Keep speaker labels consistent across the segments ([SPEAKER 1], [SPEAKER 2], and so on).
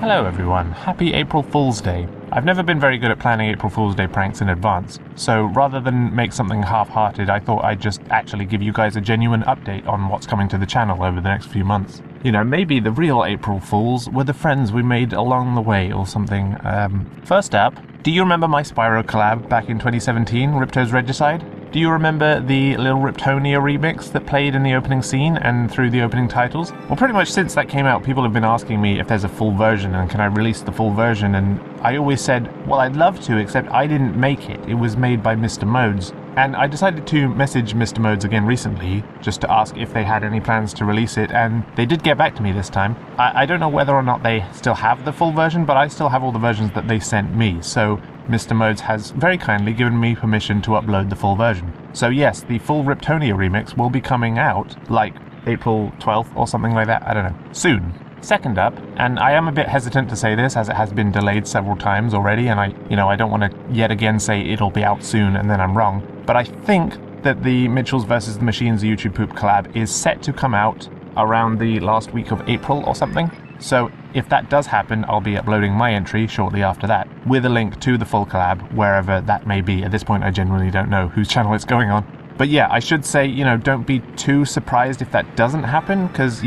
[SPEAKER 1] Hello everyone, happy April Fool's Day. I've never been very good at planning April Fool's Day pranks in advance, so rather than make something half-hearted, I thought I'd just actually give you guys a genuine update on what's coming to the channel over the next few months. You know, maybe the real April Fools were the friends we made along the way or something. First up, do you remember my Spyro collab back in 2017, Ripto's Regicide? Do you remember the little Riptonia remix that played in the opening scene and through the opening titles? Well, pretty much since that came out, people have been asking me if there's a full version and can I release the full version, and I always said, well, I'd love to, except I didn't make it. It was made by Mr. Modes. And I decided to message Mr. Modes again recently, just to ask if they had any plans to release it, and they did get back to me this time. I don't know whether or not they still have the full version, but I still have all the versions that they sent me, so Mr. Modes has very kindly given me permission to upload the full version. So yes, the full Riptonia remix will be coming out, like April 12th or something like that, I don't know, soon. Second up, and I am a bit hesitant to say this as it has been delayed several times already, and I don't want to yet again say it'll be out soon and then I'm wrong, but I think that the Mitchells vs. the Machines YouTube Poop collab is set to come out around the last week of April or something. So if that does happen, I'll be uploading my entry shortly after that, with a link to the full collab, wherever that may be. At this point, I genuinely don't know whose channel it's going on. But yeah, I should say, don't be too surprised if that doesn't happen, because,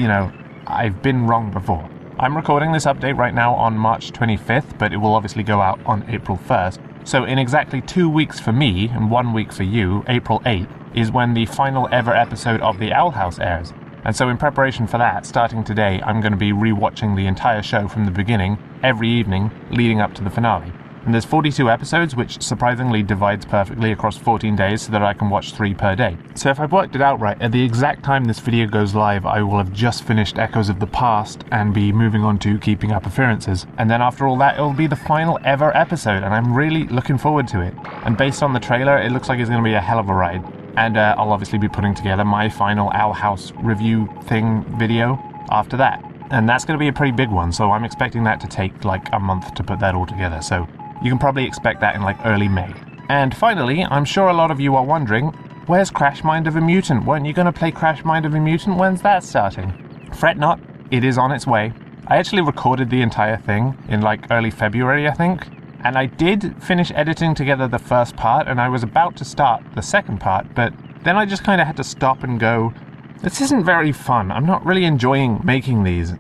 [SPEAKER 1] I've been wrong before. I'm recording this update right now on March 25th, but it will obviously go out on April 1st. So in exactly 2 weeks for me, and 1 week for you, April 8th, is when the final ever episode of The Owl House airs. And so in preparation for that, starting today, I'm going to be rewatching the entire show from the beginning, every evening, leading up to the finale. And there's 42 episodes, which surprisingly divides perfectly across 14 days so that I can watch 3 per day. So if I've worked it out right, at the exact time this video goes live, I will have just finished Echoes of the Past and be moving on to Keeping Up Appearances. And then after all that, it'll be the final ever episode, and I'm really looking forward to it. And based on the trailer, it looks like it's going to be a hell of a ride. And I'll obviously be putting together my final Owl House review video after that. And that's going to be a pretty big one, so I'm expecting that to take like a month to put that all together, so you can probably expect that in like early May. And finally, I'm sure a lot of you are wondering, where's Crash Mind of a Mutant? Weren't you going to play Crash Mind of a Mutant? When's that starting? Fret not, it is on its way. I actually recorded the entire thing in like early February, I think. And I did finish editing together the first part, and I was about to start the second part, but then I just kind of had to stop and go, this isn't very fun. I'm not really enjoying making these.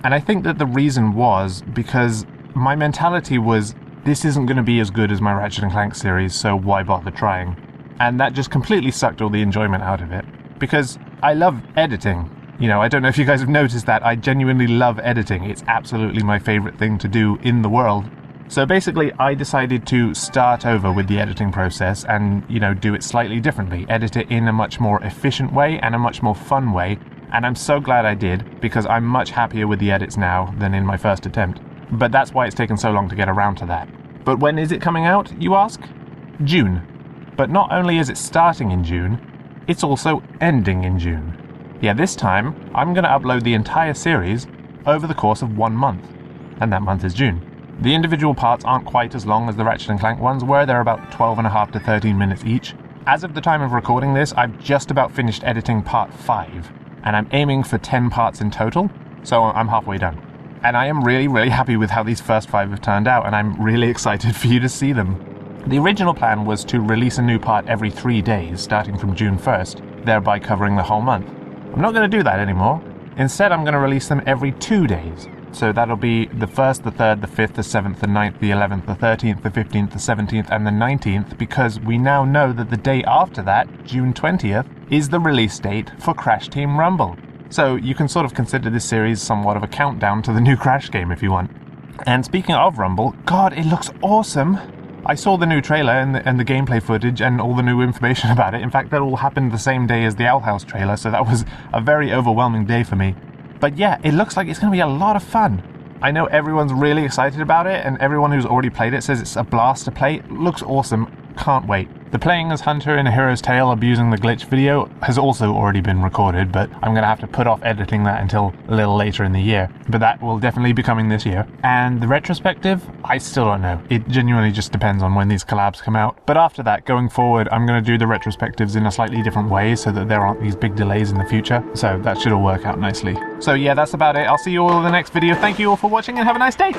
[SPEAKER 1] And I think that the reason was because my mentality was, this isn't going to be as good as my Ratchet & Clank series, so why bother trying? And that just completely sucked all the enjoyment out of it. Because I love editing. I don't know if you guys have noticed that. I genuinely love editing. It's absolutely my favorite thing to do in the world. So basically, I decided to start over with the editing process and, do it slightly differently. Edit it in a much more efficient way and a much more fun way. And I'm so glad I did, because I'm much happier with the edits now than in my first attempt. But that's why it's taken so long to get around to that. But when is it coming out, you ask? June. But not only is it starting in June, it's also ending in June. Yeah, this time, I'm going to upload the entire series over the course of 1 month. And that month is June. The individual parts aren't quite as long as the Ratchet & Clank ones were. They're about 12.5 to 13 minutes each. As of the time of recording this, I've just about finished editing part 5. And I'm aiming for 10 parts in total, so I'm halfway done. And I am really, really happy with how these first 5 have turned out, and I'm really excited for you to see them. The original plan was to release a new part every 3 days, starting from June 1st, thereby covering the whole month. I'm not going to do that anymore. Instead, I'm going to release them every 2 days. So that'll be the 1st, the 3rd, the 5th, the 7th, the 9th, the 11th, the 13th, the 15th, the 17th, and the 19th, because we now know that the day after that, June 20th, is the release date for Crash Team Rumble. So you can sort of consider this series somewhat of a countdown to the new Crash game if you want. And speaking of Rumble, God, it looks awesome! I saw the new trailer and the gameplay footage and all the new information about it. In fact, that all happened the same day as the Owl House trailer, so that was a very overwhelming day for me. But yeah, it looks like it's going to be a lot of fun. I know everyone's really excited about it, and everyone who's already played it says it's a blast to play. It looks awesome. Can't wait. The Playing as Hunter in A Hero's Tale Abusing the Glitch video has also already been recorded, but I'm going to have to put off editing that until a little later in the year. But that will definitely be coming this year. And the retrospective, I still don't know. It genuinely just depends on when these collabs come out. But after that, going forward, I'm going to do the retrospectives in a slightly different way so that there aren't these big delays in the future. So that should all work out nicely. So yeah, that's about it. I'll see you all in the next video. Thank you all for watching and have a nice day.